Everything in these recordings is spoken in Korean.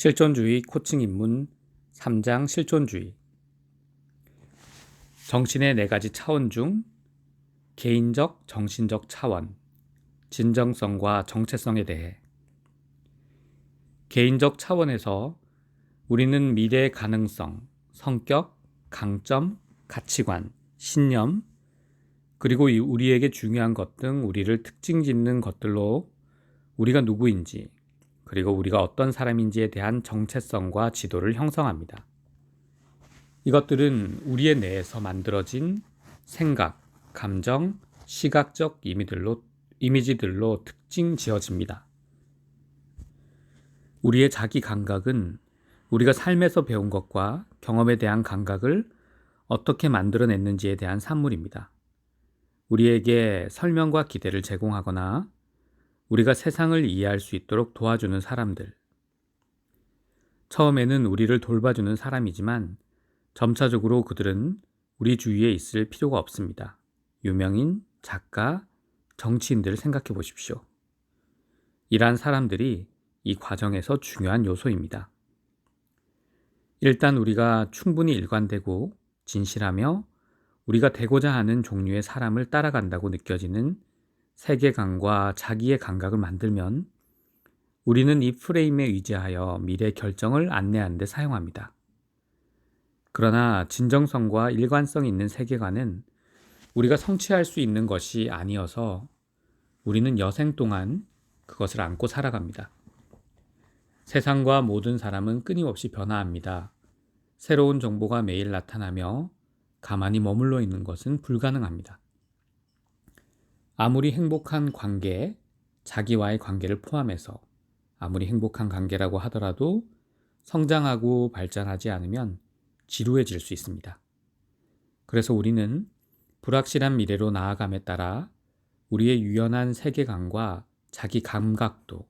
실존주의 코칭 입문 3장 실존주의. 정신의 4가지 차원 중 개인적, 정신적 차원, 진정성과 정체성에 대해. 개인적 차원에서 우리는 미래의 가능성, 성격, 강점, 가치관, 신념, 그리고 우리에게 중요한 것 등 우리를 특징 짓는 것들로 우리가 누구인지, 그리고 우리가 어떤 사람인지에 대한 정체성과 지도를 형성합니다. 이것들은 우리의 뇌에서 만들어진 생각, 감정, 시각적 이미지들로 특징 지어집니다. 우리의 자기 감각은 우리가 삶에서 배운 것과 경험에 대한 감각을 어떻게 만들어냈는지에 대한 산물입니다. 우리에게 설명과 기대를 제공하거나 우리가 세상을 이해할 수 있도록 도와주는 사람들. 처음에는 우리를 돌봐주는 사람이지만 점차적으로 그들은 우리 주위에 있을 필요가 없습니다. 유명인, 작가, 정치인들을 생각해 보십시오. 이러한 사람들이 이 과정에서 중요한 요소입니다. 일단 우리가 충분히 일관되고 진실하며 우리가 되고자 하는 종류의 사람을 따라간다고 느껴지는 세계관과 자기의 감각을 만들면 우리는 이 프레임에 의지하여 미래 결정을 안내하는 데 사용합니다. 그러나 진정성과 일관성 있는 세계관은 우리가 성취할 수 있는 것이 아니어서 우리는 여생 동안 그것을 안고 살아갑니다. 세상과 모든 사람은 끊임없이 변화합니다. 새로운 정보가 매일 나타나며 가만히 머물러 있는 것은 불가능합니다. 아무리 행복한 관계, 자기와의 관계를 포함해서 아무리 행복한 관계라고 하더라도 성장하고 발전하지 않으면 지루해질 수 있습니다. 그래서 우리는 불확실한 미래로 나아감에 따라 우리의 유연한 세계관과 자기 감각도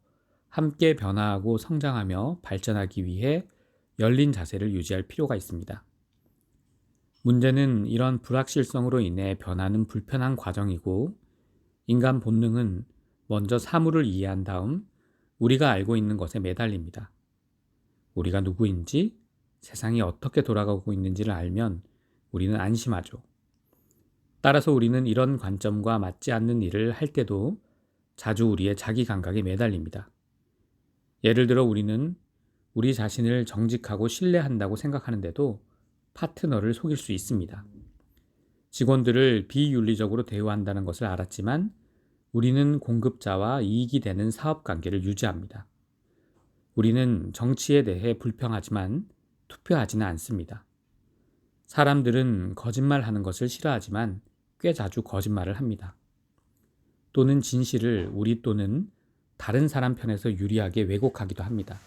함께 변화하고 성장하며 발전하기 위해 열린 자세를 유지할 필요가 있습니다. 문제는 이런 불확실성으로 인해 변화는 불편한 과정이고 인간 본능은 먼저 사물을 이해한 다음 우리가 알고 있는 것에 매달립니다. 우리가 누구인지, 세상이 어떻게 돌아가고 있는지를 알면 우리는 안심하죠. 따라서 우리는 이런 관점과 맞지 않는 일을 할 때도 자주 우리의 자기 감각에 매달립니다. 예를 들어 우리는 우리 자신을 정직하고 신뢰한다고 생각하는데도 파트너를 속일 수 있습니다. 직원들을 비윤리적으로 대우한다는 것을 알았지만 우리는 공급자와 이익이 되는 사업관계를 유지합니다. 우리는 정치에 대해 불평하지만 투표하지는 않습니다. 사람들은 거짓말하는 것을 싫어하지만 꽤 자주 거짓말을 합니다. 또는 진실을 우리 또는 다른 사람 편에서 유리하게 왜곡하기도 합니다.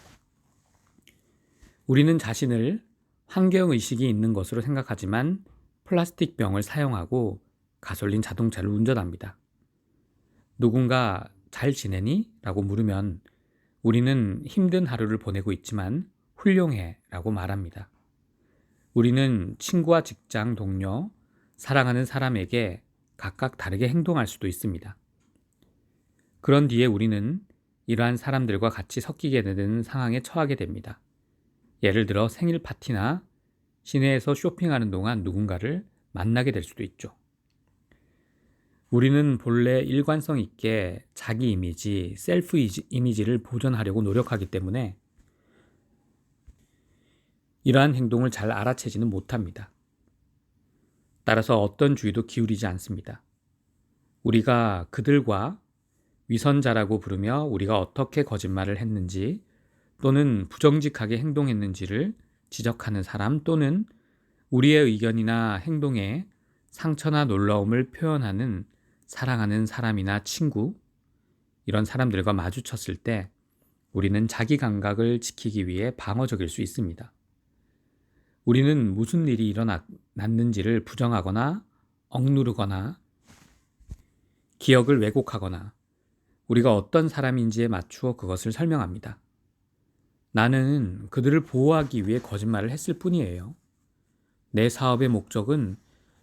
우리는 자신을 환경의식이 있는 것으로 생각하지만 플라스틱 병을 사용하고 가솔린 자동차를 운전합니다. 누군가 잘 지내니? 라고 물으면 우리는 힘든 하루를 보내고 있지만 훌륭해 라고 말합니다. 우리는 친구와 직장 동료, 사랑하는 사람에게 각각 다르게 행동할 수도 있습니다. 그런 뒤에 우리는 이러한 사람들과 같이 섞이게 되는 상황에 처하게 됩니다. 예를 들어 생일 파티나 시내에서 쇼핑하는 동안 누군가를 만나게 될 수도 있죠. 우리는 본래 일관성 있게 자기 이미지, 셀프 이미지를 보존하려고 노력하기 때문에 이러한 행동을 잘 알아채지는 못합니다. 따라서 어떤 주의도 기울이지 않습니다. 우리가 그들과 위선자라고 부르며 우리가 어떻게 거짓말을 했는지 또는 부정직하게 행동했는지를 지적하는 사람 또는 우리의 의견이나 행동에 상처나 놀라움을 표현하는 사랑하는 사람이나 친구, 이런 사람들과 마주쳤을 때 우리는 자기 감각을 지키기 위해 방어적일 수 있습니다. 우리는 무슨 일이 일어났는지를 부정하거나 억누르거나 기억을 왜곡하거나 우리가 어떤 사람인지에 맞추어 그것을 설명합니다. 나는 그들을 보호하기 위해 거짓말을 했을 뿐이에요. 내 사업의 목적은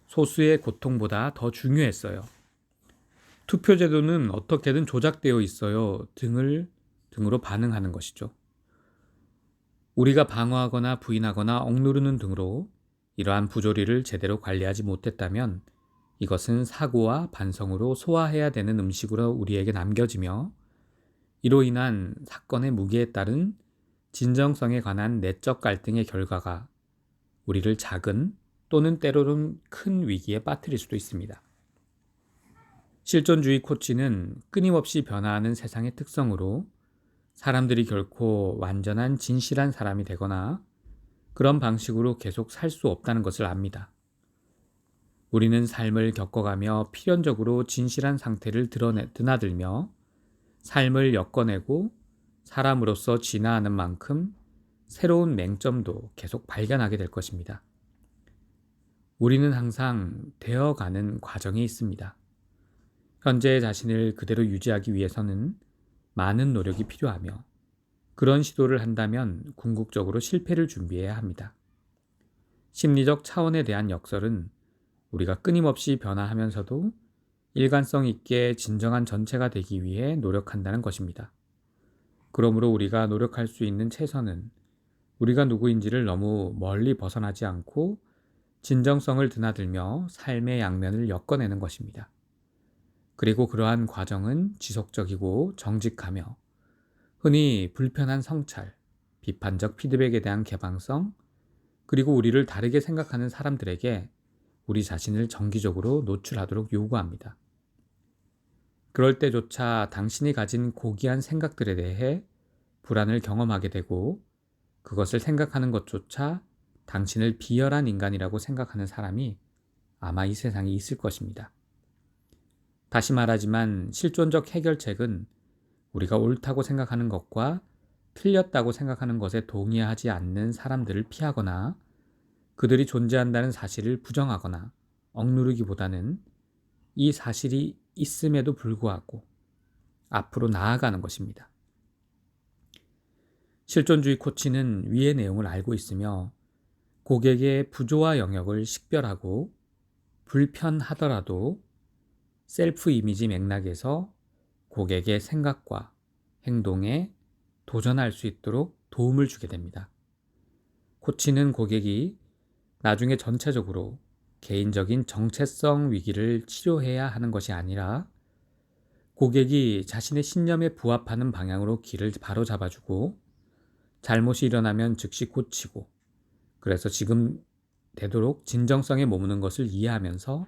소수의 고통보다 더 중요했어요. 투표제도는 어떻게든 조작되어 있어요. 등으로 반응하는 것이죠. 우리가 방어하거나 부인하거나 억누르는 등으로 이러한 부조리를 제대로 관리하지 못했다면 이것은 사고와 반성으로 소화해야 되는 음식으로 우리에게 남겨지며 이로 인한 사건의 무게에 따른 진정성에 관한 내적 갈등의 결과가 우리를 작은 또는 때로는 큰 위기에 빠뜨릴 수도 있습니다. 실존주의 코치는 끊임없이 변화하는 세상의 특성으로 사람들이 결코 완전한 진실한 사람이 되거나 그런 방식으로 계속 살 수 없다는 것을 압니다. 우리는 삶을 겪어가며 필연적으로 진실한 상태를 드나들며 삶을 엮어내고 사람으로서 진화하는 만큼 새로운 맹점도 계속 발견하게 될 것입니다. 우리는 항상 되어가는 과정에 있습니다. 현재의 자신을 그대로 유지하기 위해서는 많은 노력이 필요하며 그런 시도를 한다면 궁극적으로 실패를 준비해야 합니다. 심리적 차원에 대한 역설은 우리가 끊임없이 변화하면서도 일관성 있게 진정한 전체가 되기 위해 노력한다는 것입니다. 그러므로 우리가 노력할 수 있는 최선은 우리가 누구인지를 너무 멀리 벗어나지 않고 진정성을 드나들며 삶의 양면을 엮어내는 것입니다. 그리고 그러한 과정은 지속적이고 정직하며 흔히 불편한 성찰, 비판적 피드백에 대한 개방성, 그리고 우리를 다르게 생각하는 사람들에게 우리 자신을 정기적으로 노출하도록 요구합니다. 그럴 때조차 당신이 가진 고귀한 생각들에 대해 불안을 경험하게 되고 그것을 생각하는 것조차 당신을 비열한 인간이라고 생각하는 사람이 아마 이 세상에 있을 것입니다. 다시 말하지만 실존적 해결책은 우리가 옳다고 생각하는 것과 틀렸다고 생각하는 것에 동의하지 않는 사람들을 피하거나 그들이 존재한다는 사실을 부정하거나 억누르기보다는 이 사실이 있음에도 불구하고 앞으로 나아가는 것입니다. 실존주의 코치는 위의 내용을 알고 있으며 고객의 부조화 영역을 식별하고 불편하더라도 셀프 이미지 맥락에서 고객의 생각과 행동에 도전할 수 있도록 도움을 주게 됩니다. 코치는 고객이 나중에 전체적으로 개인적인 정체성 위기를 치료해야 하는 것이 아니라 고객이 자신의 신념에 부합하는 방향으로 길을 바로 잡아주고 잘못이 일어나면 즉시 고치고 그래서 지금 되도록 진정성에 머무는 것을 이해하면서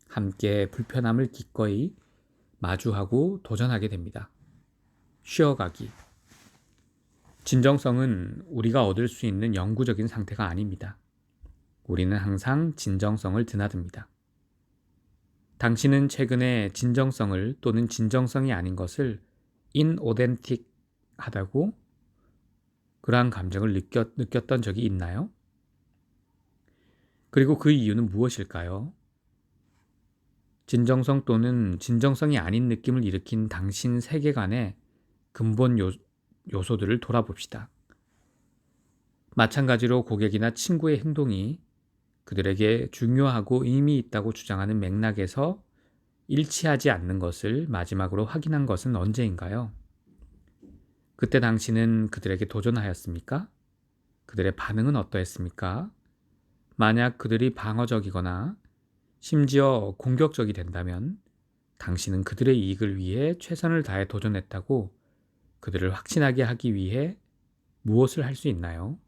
함께 불편함을 기꺼이 마주하고 도전하게 됩니다. 쉬어가기. 진정성은 우리가 얻을 수 있는 영구적인 상태가 아닙니다. 우리는 항상 진정성을 드나듭니다. 당신은 최근에 진정성을 또는 진정성이 아닌 것을 inauthentic하다고 그러한 감정을 느꼈던 적이 있나요? 그리고 그 이유는 무엇일까요? 진정성 또는 진정성이 아닌 느낌을 일으킨 당신 세계관의 근본 요소들을 돌아봅시다. 마찬가지로 고객이나 친구의 행동이 그들에게 중요하고 의미 있다고 주장하는 맥락에서 일치하지 않는 것을 마지막으로 확인한 것은 언제인가요? 그때 당신은 그들에게 도전하였습니까? 그들의 반응은 어떠했습니까? 만약 그들이 방어적이거나 심지어 공격적이 된다면 당신은 그들의 이익을 위해 최선을 다해 도전했다고 그들을 확신하게 하기 위해 무엇을 할 수 있나요?